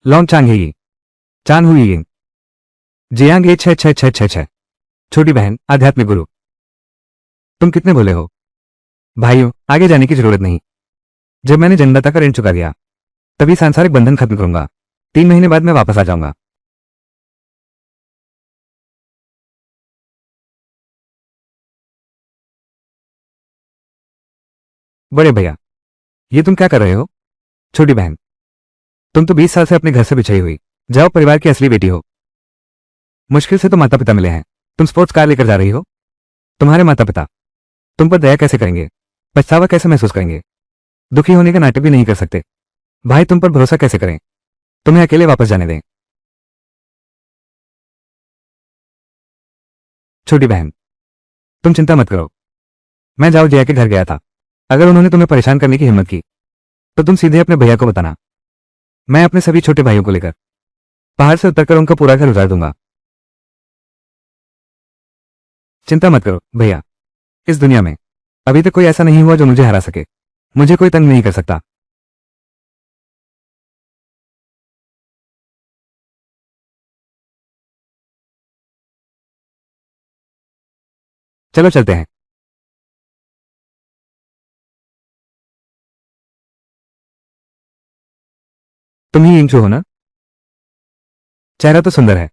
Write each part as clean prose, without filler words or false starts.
Long चांग है ये, चांद हुई ये, जियांग ये 6666। छोटी बहन आध्यात्मिक गुरु, तुम कितने भोले हो। भाइयों, आगे जाने की जरूरत नहीं। जब मैंने जन्मदाता का ऋण चुका दिया तभी सांसारिक बंधन खत्म करूंगा। 3 महीने बाद मैं वापस आ जाऊंगा। बड़े भैया, ये तुम क्या कर रहे हो। छोटी बहन, तुम तो 20 साल से अपने घर से बिछड़ी हुई जाओ परिवार की असली बेटी हो। मुश्किल से तो माता पिता मिले हैं, तुम स्पोर्ट्स कार लेकर जा रही हो। तुम्हारे माता पिता तुम पर दया कैसे करेंगे, पछतावा कैसे महसूस करेंगे, दुखी होने का नाटक भी नहीं कर सकते। भाई तुम पर भरोसा कैसे करें, तुम्हें अकेले वापस जाने दें। छोटी बहन, तुम चिंता मत करो। मैं जाओ जया के घर गया था। अगर उन्होंने तुम्हें परेशान करने की हिम्मत की तो तुम सीधे अपने भैया को बताना। मैं अपने सभी छोटे भाइयों को लेकर पहाड़ से उतरकर उनका पूरा घर उजाड़ दूंगा। चिंता मत करो भैया, इस दुनिया में अभी तक कोई ऐसा नहीं हुआ जो मुझे हरा सके। मुझे कोई तंग नहीं कर सकता। चलो चलते हैं। तुम ही इंचो हो ना। चेहरा तो सुंदर है,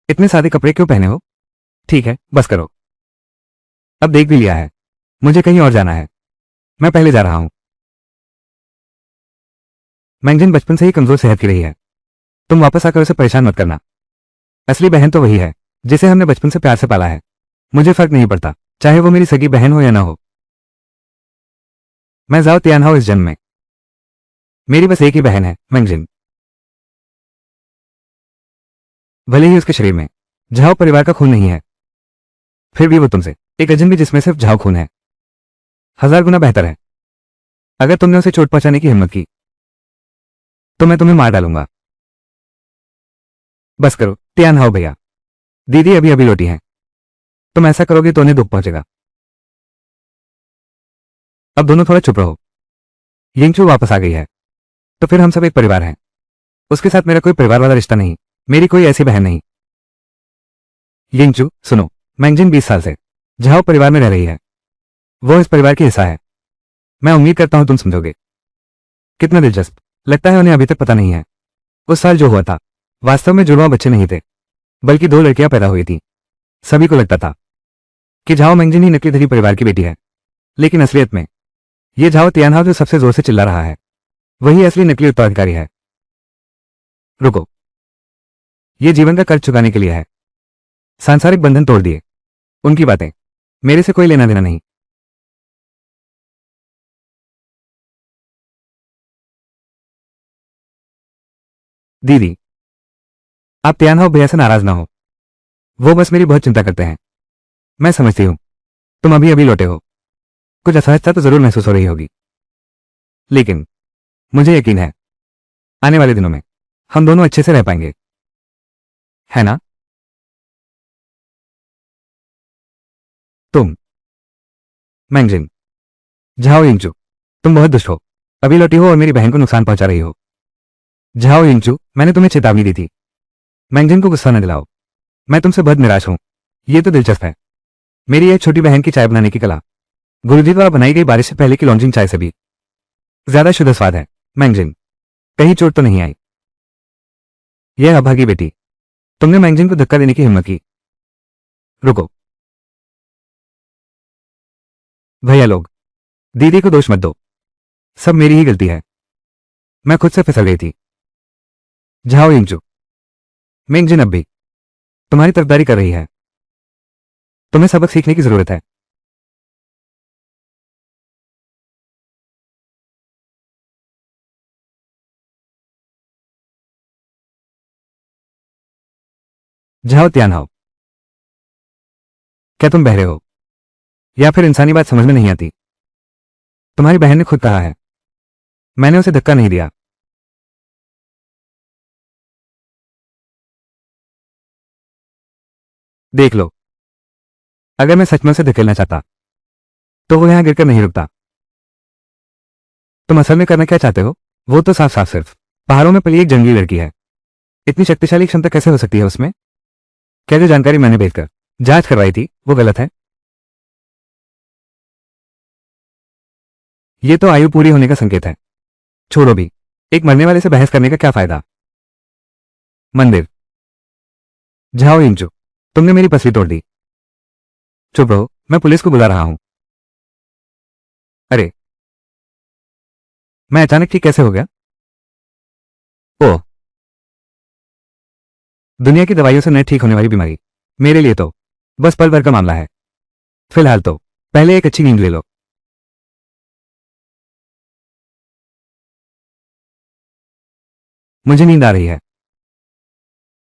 इतने सादे कपड़े क्यों पहने हो। ठीक है, बस करो। अब देख भी लिया है, मुझे कहीं और जाना है। मैं पहले जा रहा हूं। मैंगजिन बचपन से ही कमजोर सेहत की रही है। तुम वापस आकर उसे परेशान मत करना। असली बहन तो वही है जिसे हमने बचपन से प्यार से पाला है। मुझे फर्क नहीं पड़ता चाहे वो मेरी सगी बहन हो या ना हो। मैं जाओ तियानहाओ इस जन्म में। मेरी बस एक ही बहन है, मैंगजिन। भले ही उसके शरीर में झाओ परिवार का खून नहीं है, फिर भी वो तुमसे एक अजनबी जिसमें सिर्फ झाओ खून है 1000 गुना बेहतर है। अगर तुमने उसे चोट पहुंचाने की हिम्मत की तो मैं तुम्हें मार डालूंगा। बस करो तियानहाओ भैया, दीदी अभी अभी लौटी हैं। तुम ऐसा करोगे तो उन्हें दुख पहुंचेगा। अब दोनों थोड़ा चुप रहो। यिंगचू वापस आ गई है तो फिर हम सब एक परिवार हैं। उसके साथ मेरा कोई परिवार वाला रिश्ता नहीं, मेरी कोई ऐसी बहन नहीं। यिंगचू सुनो, मैंगजिन 20 साल से झाओ परिवार में रह रही है। वो इस परिवार की हिस्सा है। मैं उम्मीद करता हूं तुम समझोगे। कितना दिलचस्प, लगता है उन्हें अभी तक पता नहीं है। उस साल जो हुआ था वास्तव में जुड़वा बच्चे नहीं थे, बल्कि 2 लड़कियां पैदा हुई थी। सभी को लगता था कि झाओ मैंगजिन ही नकली धरी परिवार की बेटी है, लेकिन असलियत में ये झाओ तियानहाओ जो सबसे जोर से चिल्ला रहा है वही असली नकली उत्तराधिकारी है। रुको, ये जीवन का कर्ज चुकाने के लिए है। सांसारिक बंधन तोड़ दिए, उनकी बातें मेरे से कोई लेना देना नहीं। दीदी, आप तियानहाओ भैया से नाराज ना हो। वो बस मेरी बहुत चिंता करते हैं। मैं समझती हूं, तुम अभी अभी लौटे हो, कुछ असहजता तो जरूर महसूस हो रही होगी, लेकिन मुझे यकीन है आने वाले दिनों में हम दोनों अच्छे से रह पाएंगे, है ना। तुम मैंगजिन, झाओ यिंगचू, तुम बहुत दुष्ट हो। अभी लौटी हो और मेरी बहन को नुकसान पहुंचा रही हो। झाओ यिंगचू, मैंने तुम्हें चेतावनी दी थी। मैंगजिन को गुस्सा न दिलाओ। मैं तुमसे बहुत निराश हूं। ये तो दिलचस्प है, मेरी एक छोटी बहन की चाय बनाने की कला गुरुजी द्वारा बनाई गई बारिश से पहले की लॉन्जिंग चाय से भी ज्यादा शुद्ध स्वाद है। मैंगजिन, कहीं चोट तो नहीं आई। यह अभागी बेटी, तुमने मैंगजिन को धक्का देने की हिम्मत की। रुको भैया लोग, दीदी को दोष मत दो, सब मेरी ही गलती है। मैं खुद से फिसल गई थी। झाओ यिंगचू, मैंगजिन अब भी तुम्हारी तरफदारी कर रही है। तुम्हें सबक सीखने की जरूरत है। झाओ तियानहाओ, क्या तुम बहरे हो या फिर इंसानी बात समझ में नहीं आती। तुम्हारी बहन ने खुद कहा है, मैंने उसे धक्का नहीं दिया। देख लो, अगर मैं सच में उसे धकेलना चाहता तो वो यहां गिरकर नहीं रुकता। तुम असल में करना क्या चाहते हो, वो तो साफ साफ सिर्फ पहाड़ों में पली एक जंगली लड़की है। इतनी शक्तिशाली क्षमता कैसे हो सकती है उसमें? क्या जो जानकारी मैंने भेजकर जांच करवाई थी वो गलत है? ये तो आयु पूरी होने का संकेत है। छोड़ो भी, एक मरने वाले से बहस करने का क्या फायदा। मंदिर। जाओ इंचो, तुमने मेरी पसली तोड़ दी। चुप रहो, मैं पुलिस को बुला रहा हूं। अरे, मैं अचानक ठीक कैसे हो गया? ओह, दुनिया की दवाइयों से नहीं ठीक होने वाली बीमारी। मेरे लिए तो बस पल भर का मामला है। फिलहाल तो पहले एक अच्छी नींद ले लो। मुझे नींद आ रही है।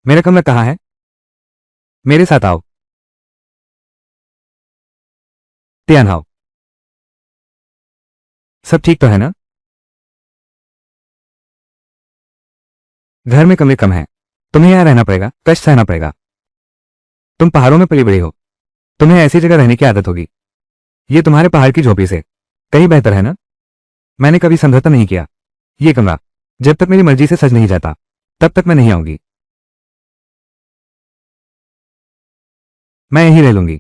मेरा कमरा कहाँ है? मेरे साथ आओ। ध्यान आओ। सब ठीक तो है ना? घर में कमरे कम हैं। तुम्हें यहां रहना पड़ेगा, कष्ट सहना पड़ेगा। तुम पहाड़ों में पली बड़ी हो, तुम्हें ऐसी जगह रहने की आदत होगी। ये तुम्हारे पहाड़ की झोपड़ी से कहीं बेहतर है ना? मैंने कभी समझौता नहीं किया। ये कमरा जब तक मेरी मर्जी से सज नहीं जाता तब तक मैं नहीं आऊंगी। मैं यहीं रह लूंगी।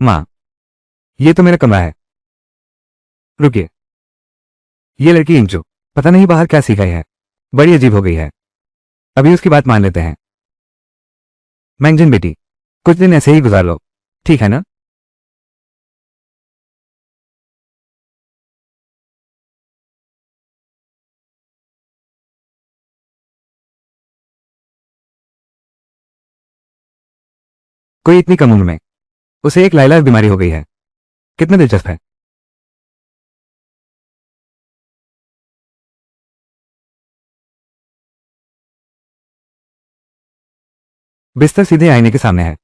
माँ, ये तो मेरा कमरा है। रुकिए, ये लड़की इंचो पता नहीं बाहर क्या सीखा है, बड़ी अजीब हो गई है। अभी उसकी बात मान लेते हैं। मैंगजिन बेटी, कुछ दिन ऐसे ही गुजार लो, ठीक है ना? कोई इतनी कम उम्र में उसे एक लाइलाज बीमारी हो गई है। कितना दिलचस्प है। बिस्तर सीधे आईने के सामने है।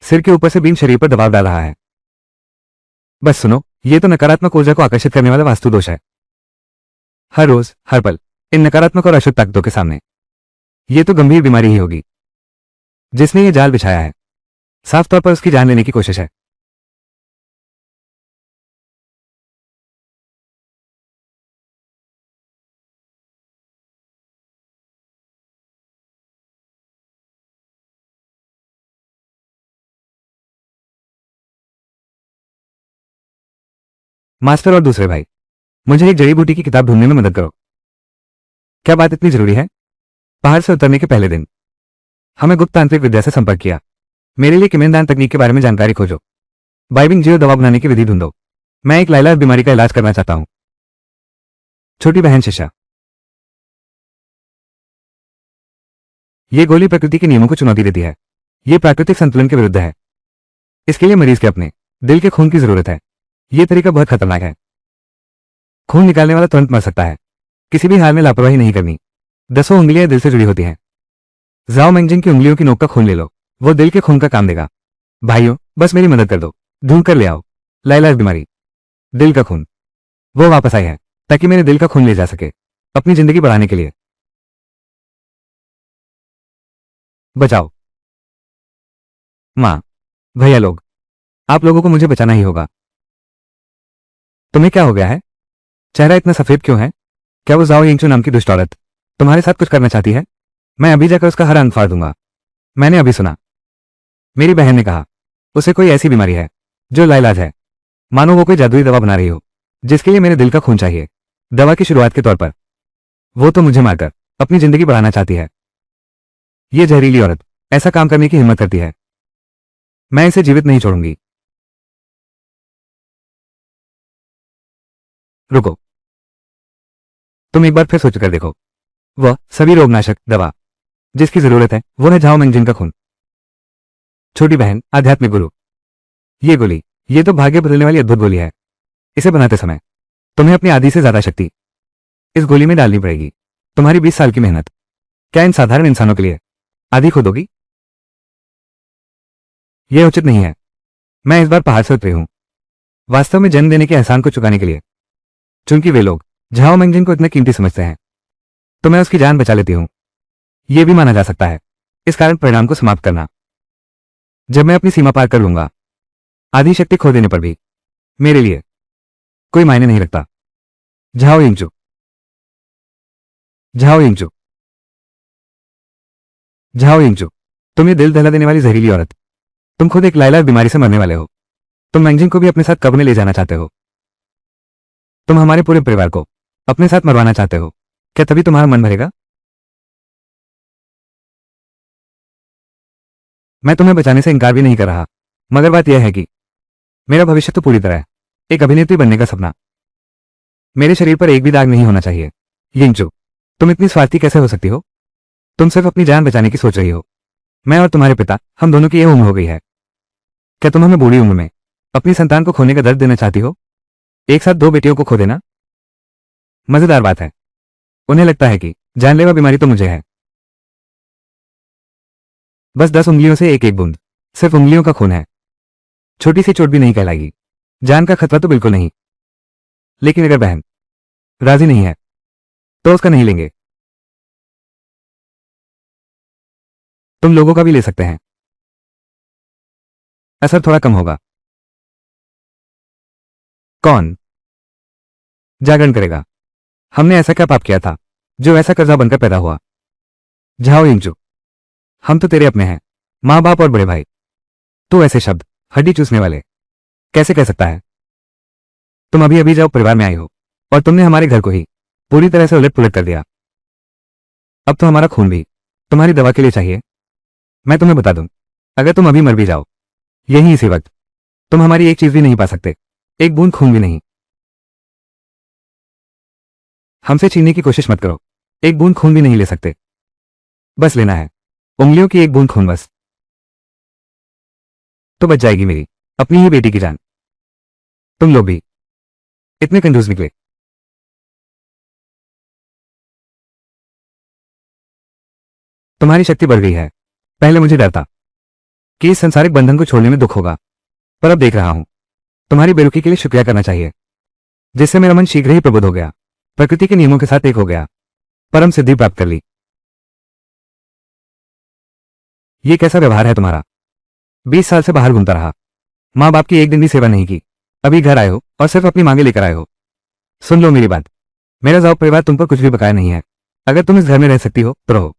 सिर के ऊपर से बीम शरीर पर दबाव डाल रहा है। बस सुनो, ये तो नकारात्मक ऊर्जा को आकर्षित करने वाला वास्तु दोष है। हर रोज हर पल इन नकारात्मक और अशुद्ध ताकतों के सामने ये तो गंभीर बीमारी ही होगी। जिसने ये जाल बिछाया है साफ तौर पर उसकी जान लेने की कोशिश है। मास्टर और दूसरे भाई, मुझे एक जड़ी बूटी की किताब ढूंढने में मदद करो। क्या बात इतनी जरूरी है? पहाड़ से उतरने के पहले दिन हमें गुप्त तांत्रिक विद्या से संपर्क किया। मेरे लिए किमेनदान तकनीक के बारे में जानकारी खोजो। बाइबिंग जीव दवा बनाने की विधि ढूंढो। मैं एक लाइलाज बीमारी का इलाज करना चाहता हूं। छोटी बहन शिशा, ये गोली प्रकृति के नियमों को चुनौती देती है। ये प्राकृतिक संतुलन के विरुद्ध है। इसके लिए मरीज के अपने दिल के खून की जरूरत है। यह तरीका बहुत खतरनाक है। खून निकालने वाला तुरंत मर सकता है। किसी भी हाल में लापरवाही नहीं करनी। 10 उंगलियां दिल से जुड़ी होती हैं। जाओ मेंगजिन की उंगलियों की नोक का खून ले लो, वो दिल के खून का काम देगा। भाइयों, बस मेरी मदद कर दो, ढूंढ कर ले आओ लाइलाज बीमारी, दिल का खून। वो वापस आई है ताकि मेरे दिल का खून ले जा सके अपनी जिंदगी बढ़ाने के लिए। बचाओ। माँ, भैया लोग, आप लोगों को मुझे बचाना ही होगा। तुम्हें क्या हो गया है? चेहरा इतना सफेद क्यों है? क्या वो जाओ यिंगचू नाम की दुष्ट औरत तुम्हारे साथ कुछ करना चाहती है? मैं अभी जाकर उसका हर अंग फाड़ दूंगा। मैंने अभी सुना, मेरी बहन ने कहा उसे कोई ऐसी बीमारी है जो लाइलाज है। मानो वो कोई जादुई दवा बना रही हो जिसके लिए मेरे दिल का खून चाहिए दवा की शुरुआत के तौर पर। वो तो मुझे मारकर अपनी जिंदगी बढ़ाना चाहती है। ये जहरीली औरत ऐसा काम करने की हिम्मत करती है। मैं इसे जीवित नहीं छोड़ूंगी। रुको, तुम एक बार फिर सोच कर देखो। वह सभी रोगनाशक दवा जिसकी जरूरत है वो है झाओ मेंगजिन का खून। छोटी बहन, आध्यात्मिक गुरु, ये गोली, ये तो भाग्य बदलने वाली अद्भुत गोली है। इसे बनाते समय तुम्हें अपनी आधी से ज्यादा शक्ति इस गोली में डालनी पड़ेगी। तुम्हारी 20 साल की मेहनत क्या इन साधारण इंसानों के लिए आधी खो दोगी? यह उचित नहीं है। मैं इस बार पहाड़ से उतरी हूं वास्तव में जन्म देने के एहसान को चुकाने के लिए। चूंकि वे लोग झाओ मेंगजिन को इतने कीमती समझते हैं तो मैं उसकी जान बचा लेती हूं। यह भी माना जा सकता है इस कारण परिणाम को समाप्त करना। जब मैं अपनी सीमा पार कर लूंगा, आधी शक्ति खो देने पर भी मेरे लिए कोई मायने नहीं रखता। झाओ यिंगचू, झाओ यिंगचू, झाओ यिंगचू, तुम ये दिल दहला देने वाली जहरीली औरत, तुम खुद एक लाइलाज बीमारी से मरने वाले हो। तुम मैंगजिंग को भी अपने साथ कब्र में ले जाना चाहते हो। तुम हमारे पूरे परिवार को अपने साथ मरवाना चाहते हो। क्या तभी तुम्हारा मन भरेगा? मैं तुम्हें बचाने से इनकार भी नहीं कर रहा, मगर बात यह है कि मेरा भविष्य तो पूरी तरह है एक अभिनेत्री बनने का सपना। मेरे शरीर पर एक भी दाग नहीं होना चाहिए। यिंगचू, तुम इतनी स्वार्थी कैसे हो सकती हो? तुम सिर्फ अपनी जान बचाने की सोच रही हो। मैं और तुम्हारे पिता, हम दोनों की यह उम्र हो गई है। क्या तुम हमें बूढ़ी उम्र में अपनी संतान को खोने का दर्द देना चाहती हो? एक साथ दो बेटियों को खो देना? मजेदार बात है, उन्हें लगता है कि जानलेवा बीमारी तो मुझे है। बस 10 उंगलियों से एक एक बूंद, सिर्फ उंगलियों का खून है। छोटी सी चोट भी नहीं कहलाएगी। जान का खतरा तो बिल्कुल नहीं। लेकिन अगर बहन राजी नहीं है तो उसका नहीं लेंगे। तुम लोगों का भी ले सकते हैं, असर थोड़ा कम होगा। कौन जागरण करेगा? हमने ऐसा क्या पाप किया था जो ऐसा कर्जा बनकर पैदा हुआ? झाओ यिंगचू, हम तो तेरे अपने हैं, माँ बाप और बड़े भाई। तू ऐसे शब्द हड्डी चूसने वाले कैसे कह सकता है? तुम अभी अभी जब परिवार में आई हो और तुमने हमारे घर को ही पूरी तरह से उलट पुलट कर दिया। अब तो हमारा खून भी तुम्हारी दवा के लिए चाहिए। मैं तुम्हें बता दूं, अगर तुम अभी मर भी जाओ यही इसी वक्त, तुम हमारी एक चीज भी नहीं पा सकते, एक बूंद खून भी नहीं। हमसे छीनने की कोशिश मत करो, एक बूंद खून भी नहीं ले सकते। बस लेना है उंगलियों की एक बूंद खून, बस तो बच जाएगी मेरी अपनी ही बेटी की जान। तुम लोग भी इतने कंजूस निकले। तुम्हारी शक्ति बढ़ गई है। पहले मुझे डर था कि इस संसारिक बंधन को छोड़ने में दुख होगा, पर अब देख रहा हूं तुम्हारी बेरुखी के लिए शुक्रिया करना चाहिए, जिससे मेरा मन शीघ्र ही प्रबुद्ध हो गया, प्रकृति के नियमों के साथ एक हो गया, परम सिद्धि प्राप्त कर ली। ये कैसा व्यवहार है तुम्हारा? 20 साल से बाहर घूमता रहा, माँ बाप की एक दिन भी सेवा नहीं की, अभी घर आए हो और सिर्फ अपनी मांगे लेकर आए हो। सुन लो मेरी बात, मेरा जाओ परिवार तुम पर कुछ भी बकाया नहीं है। अगर तुम इस घर में रह सकती हो तो रहो,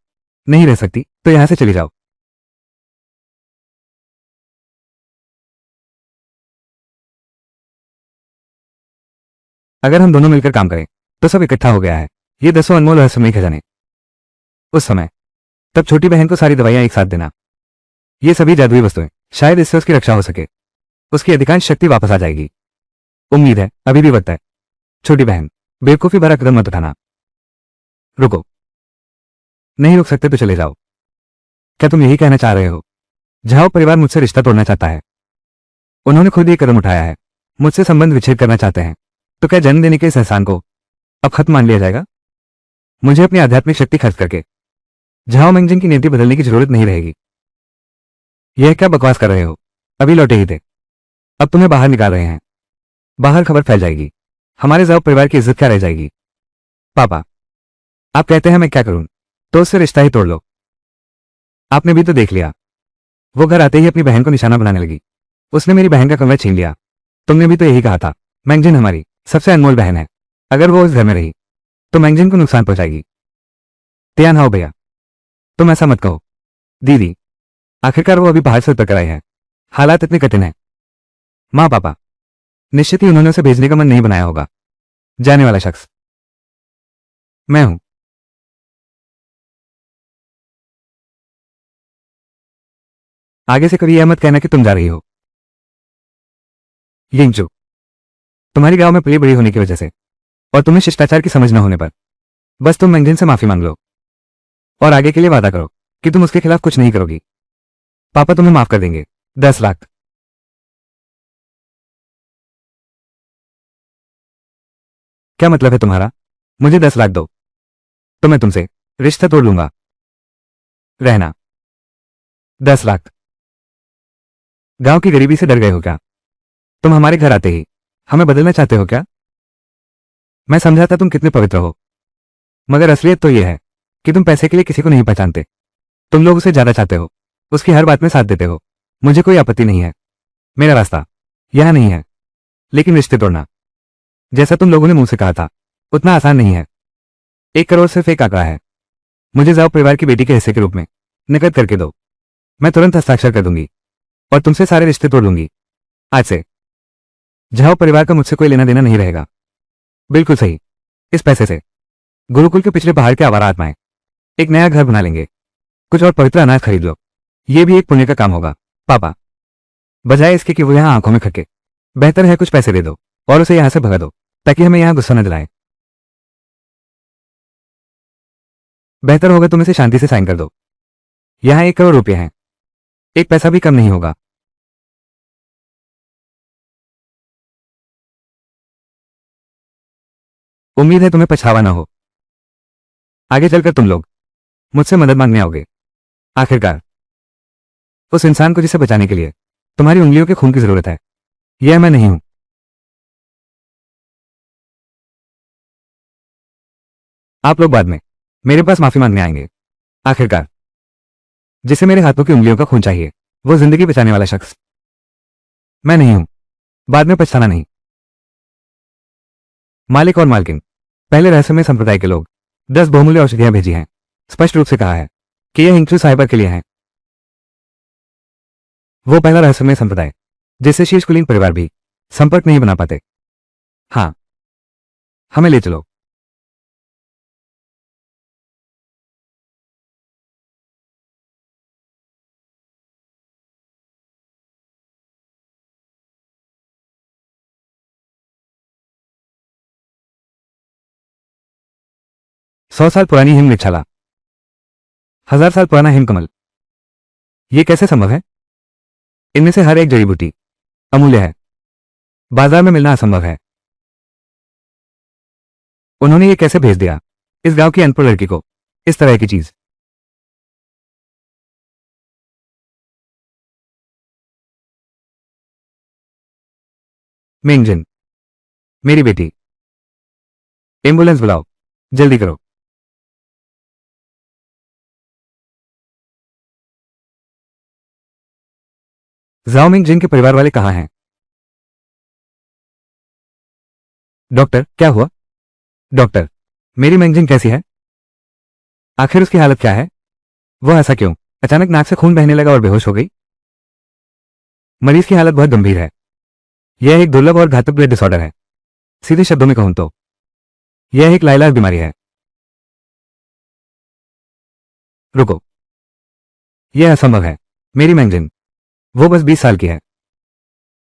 नहीं रह सकती तो यहां से चली जाओ। अगर हम दोनों मिलकर काम करें तो सब इकट्ठा हो गया है, ये 10 अनमोल रहस्यमयी खजाने। उस समय तब छोटी बहन को सारी दवाइयां एक साथ देना, ये सभी जादुई वस्तुएं, शायद इससे उसकी रक्षा हो सके, उसकी अधिकांश शक्ति वापस आ जाएगी। उम्मीद है अभी भी वक्त है। छोटी बहन, बेवकूफी भरा कदम मत उठाना। रुको, नहीं रुक सकते तो चले जाओ। क्या तुम यही कहना चाह रहे हो? झाओ परिवार मुझसे रिश्ता तोड़ना चाहता है। उन्होंने खुद ये कदम उठाया है, मुझसे संबंध विच्छेद करना चाहते हैं। तो क्या जन्म देने के इस एहसान को अब खत्म मान लिया जाएगा? मुझे अपनी आध्यात्मिक शक्ति खर्च करके झाओ मैंगजिंग की नीति बदलने की जरूरत नहीं रहेगी। यह क्या बकवास कर रहे हो? अभी लौटे ही थे, अब तुम्हें बाहर निकाल रहे हैं। बाहर खबर फैल जाएगी, हमारे जाओ परिवार की इज्जत क्या रह जाएगी? पापा, आप कहते हैं मैं क्या करूं? तो उससे रिश्ता ही तोड़ लो। आपने भी तो देख लिया, वो घर आते ही अपनी बहन को निशाना बनाने लगी। उसने मेरी बहन का कमरा छीन लिया। तुमने भी तो यही कहा था, मैंगजिन हमारी सबसे अनमोल बहन है, अगर वो उस घर में रही तो मैंगजिन को नुकसान पहुंचाएगी। त्यान हाओ भैया, तुम ऐसा मत कहो। दीदी, आखिरकार वो अभी बाहर से उतर कर आई है, हालात इतने कठिन है। माँ पापा, निश्चित ही उन्होंने उसे भेजने का मन नहीं बनाया होगा। जाने वाला शख्स मैं हूं। आगे से कभी यह मत कहना कि तुम जा रही हो। यिंगचू, तुम्हारी गांव में पली बड़ी होने की वजह से और तुम्हें शिष्टाचार की समझ न होने पर बस तुम मैंगजिन से माफी मांग लो और आगे के लिए वादा करो कि तुम उसके खिलाफ कुछ नहीं करोगी। पापा तुम्हें माफ कर देंगे। 10 लाख? क्या मतलब है तुम्हारा? मुझे 10 लाख दो तो मैं तुमसे रिश्ता तोड़ लूंगा। रहना 10 लाख? गांव की गरीबी से डर गए हो क्या? तुम हमारे घर आते ही हमें बदलना चाहते हो क्या? मैं समझा था तुम कितने पवित्र हो, मगर असलियत तो यह है कि तुम पैसे के लिए किसी को नहीं पहचानते। तुम लोग उसे ज्यादा चाहते हो, उसकी हर बात में साथ देते हो। मुझे कोई आपत्ति नहीं है, मेरा रास्ता यहां नहीं है, लेकिन रिश्ते तोड़ना जैसा तुम लोगों ने मुंह से कहा था, उतना आसान नहीं है। 1 करोड़ सिर्फ एक आंकड़ा है। मुझे जाओ परिवार की बेटी के हिस्से के रूप में नकद करके दो। मैं तुरंत हस्ताक्षर कर दूंगी और तुमसे सारे रिश्ते तोड़ लूंगी। आज से झाओ परिवार का मुझसे कोई लेना देना नहीं रहेगा। बिल्कुल सही। इस पैसे से गुरुकुल के पिछले पहाड़ के आवारा आत्माएं एक नया घर बना लेंगे। कुछ और पवित्र अनाज खरीद लो। ये भी एक पुण्य का काम होगा। पापा, बजाय इसके कि वो यहां आंखों में खटके, बेहतर है कुछ पैसे दे दो और उसे यहां से भगा दो ताकि हमें यहां गुस्सा न दिलाए। बेहतर होगा तुम इसे शांति से साइन कर दो। यहां 1 करोड़ रुपए हैं। एक पैसा भी कम नहीं होगा। उम्मीद है तुम्हें पछतावा न हो। आगे चलकर तुम लोग मुझसे मदद मांगने आओगे। आखिरकार उस इंसान को जिसे बचाने के लिए तुम्हारी उंगलियों के खून की जरूरत है, यह मैं नहीं हूं। आप लोग बाद में मेरे पास माफी मांगने आएंगे। आखिरकार जिसे मेरे हाथों की उंगलियों का खून चाहिए, वो जिंदगी बचाने वाला शख्स मैं नहीं हूं। बाद में पछताना नहीं। मालिक और मालकिन, पहले रहस्यमय संप्रदाय के लोग 10 बहुमूल्य औषधियां भेजी हैं। स्पष्ट रूप से कहा है कि यह हिंक्चू साहिबा के लिए है। वो पहला रहस्यमय संप्रदाय जिससे शीर्षकुलीन परिवार भी संपर्क नहीं बना पाते। हाँ, हमें ले चलो। 100 साल पुरानी हिम वृक्षाला, 1000 साल पुराना हिमकमल, ये कैसे संभव है? इनमें से हर एक जड़ी बूटी अमूल्य है। बाजार में मिलना असंभव है। उन्होंने ये कैसे भेज दिया इस गांव की अनपढ़ लड़की को इस तरह की चीज? मेंगजिन, मेरी बेटी, एम्बुलेंस बुलाओ, जल्दी करो। जाओ मिंग जिन के परिवार वाले कहाँ हैं? डॉक्टर, क्या हुआ? डॉक्टर, मेरी मेंगजिन कैसी है? आखिर उसकी हालत क्या है? वो ऐसा क्यों अचानक नाक से खून बहने लगा और बेहोश हो गई? मरीज की हालत बहुत गंभीर है। यह एक दुर्लभ और घातक ब्लड डिसऑर्डर है। सीधे शब्दों में कहूं तो यह एक लाइलाज बीमारी है। रुको, यह असंभव है। मेरी मैंगजिन, वो बस 20 साल की है।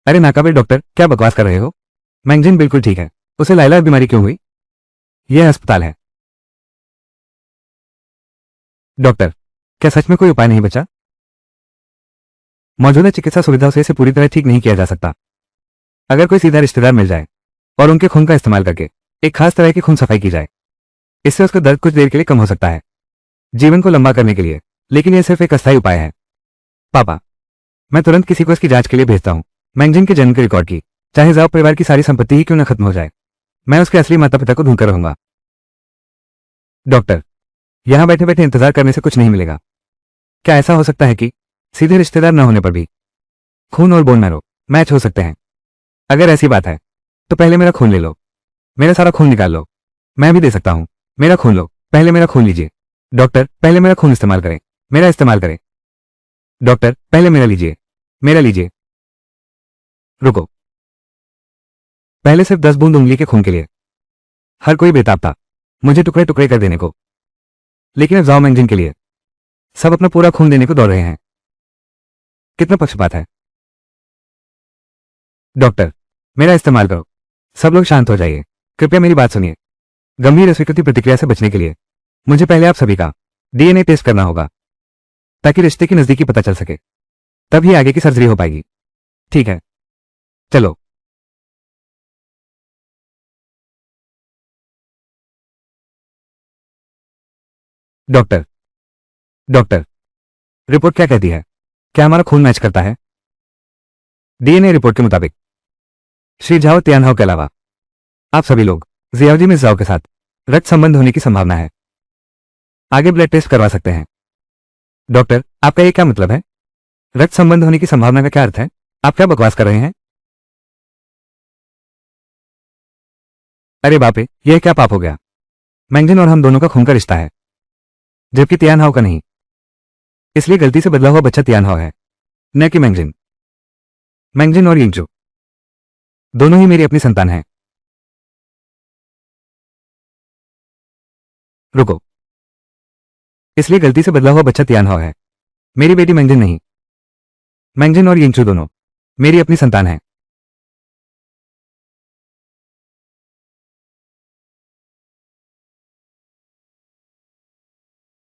अरे नाकाबिल डॉक्टर, क्या बकवास कर रहे हो? मैंगजिन बिल्कुल ठीक है। उसे लाइलाज बीमारी क्यों हुई? यह अस्पताल है। डॉक्टर, क्या सच में कोई उपाय नहीं बचा? मौजूदा चिकित्सा सुविधाओं से इसे पूरी तरह ठीक नहीं किया जा सकता। अगर कोई सीधा रिश्तेदार मिल जाए और उनके खून का इस्तेमाल करके एक खास तरह की खून सफाई की जाए, इससे उसका दर्द कुछ देर के लिए कम हो सकता है, जीवन को लंबा करने के लिए। लेकिन यह सिर्फ एक अस्थायी उपाय है। पापा, मैं तुरंत किसी को इसकी जांच के लिए भेजता हूं। मैंगजिन के जन्म के रिकॉर्ड की, चाहे जाओ परिवार की सारी संपत्ति ही क्यों न खत्म हो जाए, मैं उसके असली माता पिता को ढूंढकर रहूंगा। डॉक्टर, यहां बैठे बैठे इंतजार करने से कुछ नहीं मिलेगा। क्या ऐसा हो सकता है कि सीधे रिश्तेदार न होने पर भी खून और बोन मैरो मैच हो सकते हैं? अगर ऐसी बात है तो पहले मेरा खून ले लो। मेरा सारा खून निकाल लो। मैं भी दे सकता हूं। मेरा खून लो। पहले मेरा खून लीजिए। डॉक्टर, पहले मेरा खून इस्तेमाल करें। मेरा इस्तेमाल करें। डॉक्टर, पहले मेरा लीजिए। मेरा लीजिए। रुको, पहले सिर्फ 10 बूंद उंगली के खून के लिए हर कोई बेताब था मुझे टुकड़े टुकड़े कर देने को, लेकिन अब जाओ मैंगजिन के लिए सब अपना पूरा खून देने को दौड़ रहे हैं। कितना पक्षपात है। डॉक्टर, मेरा इस्तेमाल करो। सब लोग शांत हो जाइए। कृपया मेरी बात सुनिए। गंभीर अस्वीकृति प्रतिक्रिया से बचने के लिए मुझे पहले आप सभी का डीएनए टेस्ट करना होगा ताकि रिश्ते की नजदीकी पता चल सके। तभी आगे की सर्जरी हो पाएगी। ठीक है, चलो। डॉक्टर, डॉक्टर, रिपोर्ट क्या कहती है? क्या हमारा खून मैच करता है? डीएनए रिपोर्ट के मुताबिक श्री झाओ तियानहाओ के अलावा आप सभी लोग जियाओजी मिस जाओ के साथ रक्त संबंध होने की संभावना है। आगे ब्लड टेस्ट करवा सकते हैं। डॉक्टर, आपका ये क्या मतलब है? रक्त संबंध होने की संभावना का क्या अर्थ है? आप क्या बकवास कर रहे हैं? अरे बाप रे, यह क्या पाप हो गया। मैंगजिन और हम दोनों का खून का रिश्ता है, जबकि तियान हाउ का नहीं। इसलिए गलती से बदला हुआ बच्चा तियान हाउ है, न कि मैंगजिन। मैंगजिन और यिंगचू दोनों ही मेरी अपनी संतान हैं। रुको, इसलिए गलती से बदला हुआ बच्चा तियान हाउ है, मेरी बेटी मैंगजिन नहीं। मैंगजिन और यिंगचू दोनों मेरी अपनी संतान हैं।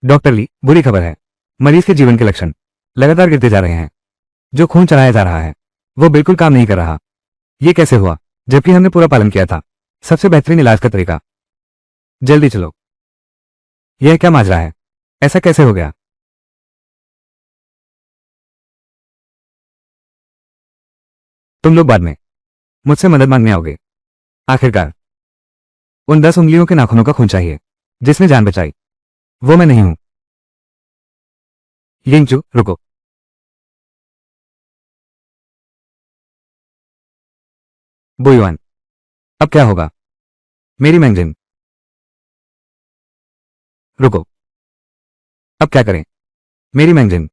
डॉक्टर ली, बुरी खबर है। मरीज के जीवन के लक्षण लगातार गिरते जा रहे हैं। जो खून चढ़ाया जा रहा है वो बिल्कुल काम नहीं कर रहा। ये कैसे हुआ, जबकि हमने पूरा पालन किया था। सबसे बेहतरीन इलाज का तरीका। जल्दी चलो। यह क्या माजरा है, ऐसा कैसे हो गया। तुम लोग बाद में मुझसे मदद मांगने आओगे। आखिरकार उन 10 उंगलियों के नाखूनों का खून चाहिए जिसने जान बचाई। वो मैं नहीं हूं। यिंगचू, रुको। बुयुआन, अब क्या होगा। मेरी मैंगजिन, रुको। अब क्या करें। मेरी मैंगजिन।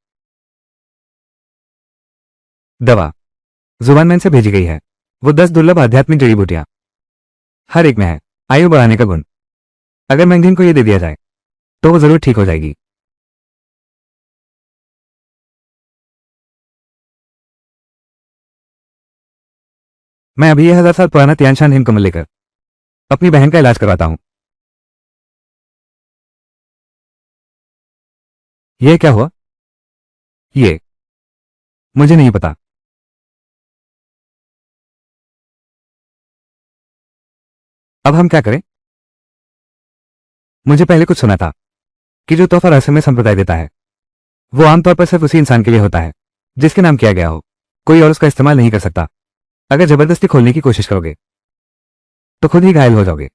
दवा जुबान मैन से भेजी गई है। वो 10 दुर्लभ आध्यात्मिक जड़ी बूटियां, हर एक में है आयु बढ़ाने का गुण। अगर मैंगजिन को यह दे दिया जाए तो वो जरूर ठीक हो जाएगी। मैं अभी यह 1000 साल पुराना तियानशान हिमकमल लेकर अपनी बहन का इलाज करवाता हूं। यह क्या हुआ। ये मुझे नहीं पता। अब हम क्या करें। मुझे पहले कुछ सुना था कि जो तोहफा रहस्यमय संप्रदाय देता है वो आमतौर पर सिर्फ उसी इंसान के लिए होता है जिसके नाम किया गया हो। कोई और उसका इस्तेमाल नहीं कर सकता। अगर जबरदस्ती खोलने की कोशिश करोगे तो खुद ही घायल हो जाओगे।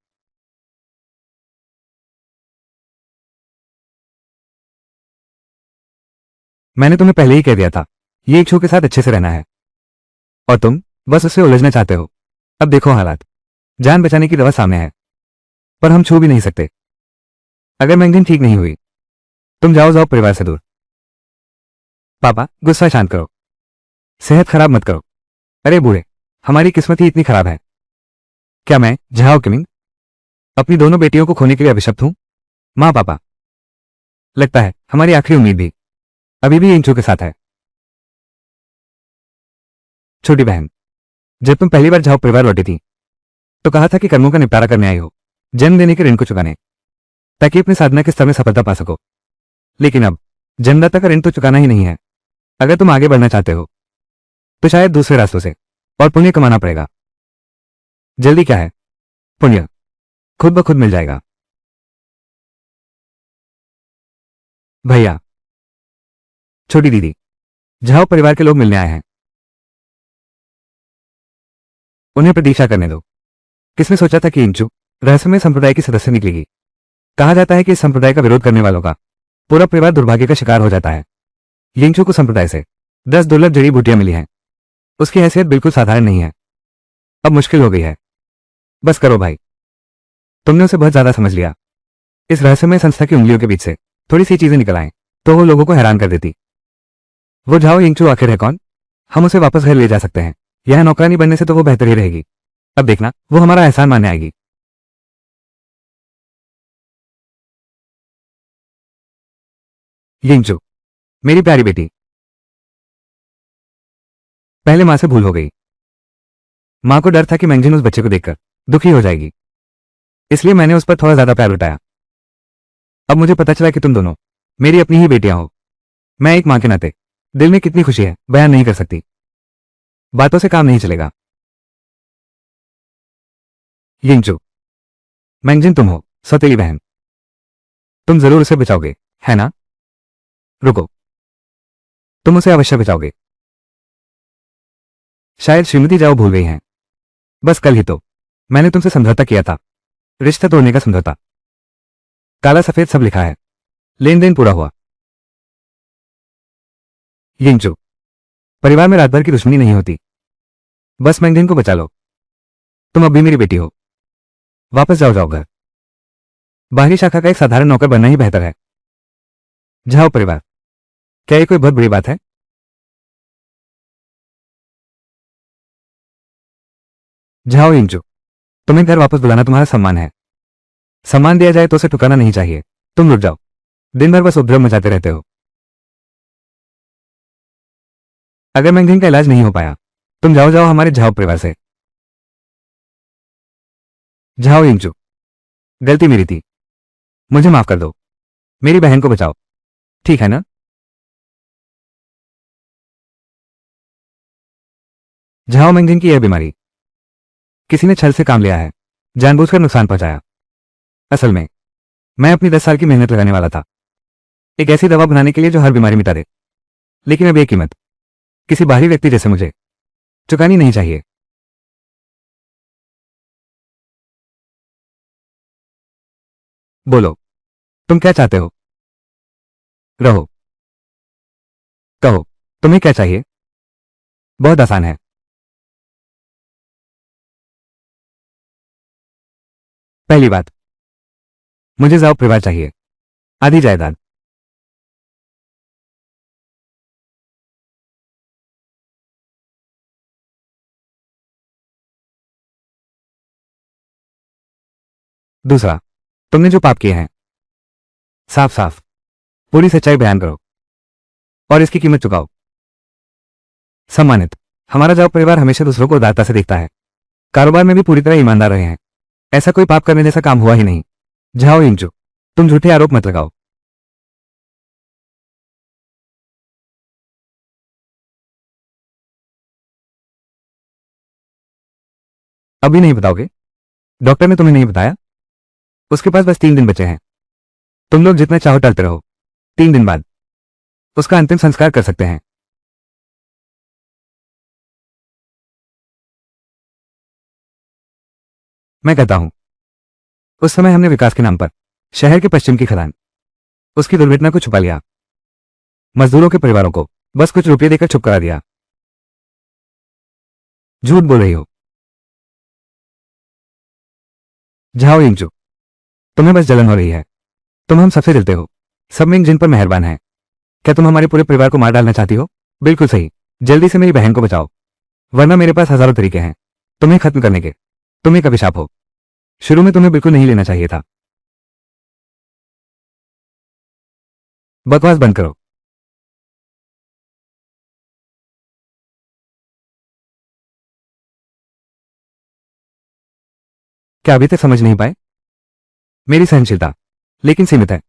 मैंने तुम्हें पहले ही कह दिया था ये इच्छू के साथ अच्छे से रहना है, और तुम बस उससे उलझना चाहते हो। अब देखो हालात। जान बचाने की दवा सामने है, पर हम छू भी नहीं सकते। अगर मैंगजीन ठीक नहीं हुई, तुम जाओ जाओ परिवार से दूर। पापा, गुस्सा शांत करो। सेहत खराब मत करो। अरे बूढ़े, हमारी किस्मत ही इतनी खराब है। क्या मैं झाओ किमिंग अपनी दोनों बेटियों को खोने के लिए अभिशप्त हूं। माँ पापा, लगता है हमारी आखिरी उम्मीद भी अभी भी इंचू के साथ है। छोटी बहन, जब तुम पहली बार झाओ परिवार लौटी थी तो कहा था कि कर्मों का निपटारा करने आई हो, जन्म देने के ऋण को चुकाने, ताकि अपनी साधना के स्तर में सफलता पा सको। लेकिन अब जन्मदाता का ऋण तो चुकाना ही नहीं है। अगर तुम आगे बढ़ना चाहते हो तो शायद दूसरे रास्तों से और पुण्य कमाना पड़ेगा। जल्दी क्या है, पुण्य खुद ब खुद मिल जाएगा। भैया, छोटी दीदी, झाओ परिवार के लोग मिलने आए हैं। उन्हें प्रतीक्षा करने दो। किसने सोचा था कि इंचू रहस्यमय संप्रदाय की सदस्य निकलेगी। कहा जाता है कि इस संप्रदाय का विरोध करने वालों का पूरा परिवार दुर्भाग्य का शिकार हो जाता है। यिंगचू को संप्रदाय से 10 दुर्लभ जड़ी बूटियां मिली हैं। उसकी हैसियत बिल्कुल साधारण नहीं है। अब मुश्किल हो गई है। बस करो भाई, तुमने उसे बहुत ज्यादा समझ लिया। इस रहस्यमय संस्था की उंगलियों के बीच से थोड़ी सी चीजें निकल आएं तो वो लोगों को हैरान कर देती। वो झाओ यिंगचू आखिर है कौन। हम उसे वापस घर ले जा सकते हैं। यह नौकरानी बनने से तो वो बेहतर ही रहेगी। अब देखना, वो हमारा एहसान मानने आएगी। यिंगचू, मेरी प्यारी बेटी, पहले मां से भूल हो गई। मां को डर था कि मैंगजिन उस बच्चे को देखकर दुखी हो जाएगी, इसलिए मैंने उस पर थोड़ा ज्यादा प्यार लुटाया। अब मुझे पता चला कि तुम दोनों मेरी अपनी ही बेटियां हो। मैं एक मां के नाते दिल में कितनी खुशी है बयान नहीं कर सकती। बातों से काम नहीं चलेगा। यिंगचू, मैंगजिन तुम हो सौतेली बहन। तुम जरूर उसे बचाओगे, है ना। रुको, तुम उसे अवश्य बचाओगे। शायद श्रीमती जाओ भूल गई हैं। बस कल ही तो मैंने तुमसे समझौता किया था, रिश्ता तोड़ने का समझौता। काला सफेद सब लिखा है। लेन देन पूरा हुआ। यिंगचू, परिवार में रात भर की दुश्मनी नहीं होती। बस मैंगजिन को बचा लो। तुम अब भी मेरी बेटी हो। वापस जाओ जाओ घर। बाहरी शाखा का एक साधारण नौकर बनना ही बेहतर है। जाओ परिवार। क्या ये कोई बहुत बड़ी बात है? जाओ इंजू। तुम्हें घर वापस बुलाना तुम्हारा सम्मान है। सम्मान दिया जाए तो उसे ठुकाना नहीं चाहिए। तुम रुक जाओ। दिन भर बस उपद्रव मचाते रहते हो। अगर मैंगजिन का इलाज नहीं हो पाया, तुम जाओ जाओ हमारे झाओ परिवार से। जाओ इंजू। गलती मेरी थी। मुझे माफ कर दो। मेरी बहन को बचाओ। ठीक है ना? झाओ मैंगजिन की यह बीमारी। किसी ने छल से काम लिया है। जानबूझकर नुकसान पहुंचाया। असल में मैं अपनी 10 साल की मेहनत लगाने वाला था, एक ऐसी दवा बनाने के लिए जो हर बीमारी मिटा दे। लेकिन अब ये कीमत किसी बाहरी व्यक्ति जैसे मुझे चुकानी नहीं चाहिए। बोलो, तुम क्या चाहते हो? रहो। कहो, तुम्हें क्या चाहिए? बहुत आसान है। पहली बात, मुझे जाओ परिवार चाहिए। आधी जायदाद। दूसरा, तुमने जो पाप किए हैं, साफ साफ पूरी सच्चाई बयान करो और इसकी कीमत चुकाओ। सम्मानित, हमारा जाओ परिवार हमेशा दूसरों को उदारता से देखता है। कारोबार में भी पूरी तरह ईमानदार रहे हैं। ऐसा कोई पाप करने जैसा काम हुआ ही नहीं। जाओ इंजू, तुम झूठे आरोप मत लगाओ। अभी नहीं बताओगे? डॉक्टर ने तुम्हें नहीं बताया? उसके पास बस 3 दिन बचे हैं। तुम लोग जितना चाहो टलते रहो। 3 दिन बाद उसका अंतिम संस्कार कर सकते हैं। मैं कहता हूं, उस समय हमने विकास के नाम पर शहर के पश्चिम की खदान, उसकी दुर्घटना को छुपा लिया। मजदूरों के परिवारों को बस कुछ रुपये देकर चुप करा दिया। झूठ बोल रही हो। जाओ इंजू, तुम्हें बस जलन हो रही है। तुम हम सबसे जलते हो। सब में जिन पर मेहरबान है। क्या तुम हमारे पूरे परिवार को मार डालना चाहती हो? बिल्कुल सही। जल्दी से मेरी बहन को बचाओ, वरना मेरे पास हजारों तरीके हैं तुम्हें खत्म करने के। तुम एक अभिशाप हो। शुरू में तुम्हें बिल्कुल नहीं लेना चाहिए था। बकवास बंद करो। क्या अभी तक समझ नहीं पाए? मेरी सहनशीलता लेकिन सीमित है।